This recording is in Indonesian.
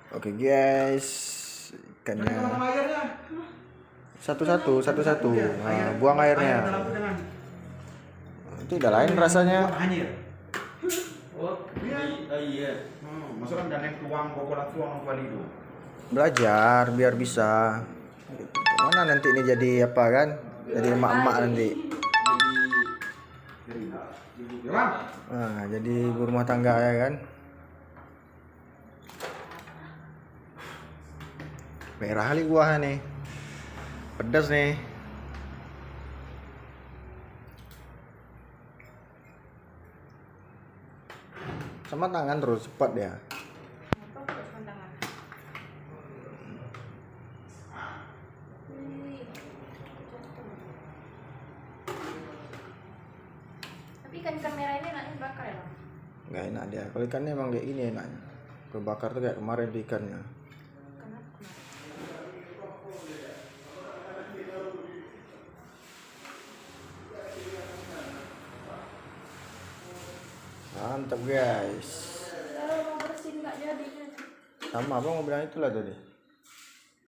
Oke guys, ikannya satu-satu. Nah, buang airnya. Itu udah lain rasanya. Belajar biar bisa. Mana nanti ini jadi apa kan? Jadi emak-emak nanti. Nah, jadi ibu rumah tangga ya kan. Merah kali kuahnya nih. Pedas nih. Sama tangan terus cepat ya. Tapi ikan merah ini enaknya bakar ya, Bang? Nggak enak dia. Kalau ikannya emang kayak ini enaknya. Kalau bakar tuh kayak kemarin tuh ikannya. Mantap guys. Kalau mau bersihin nggak jadi. Sama abang mau bilang itulah tadi.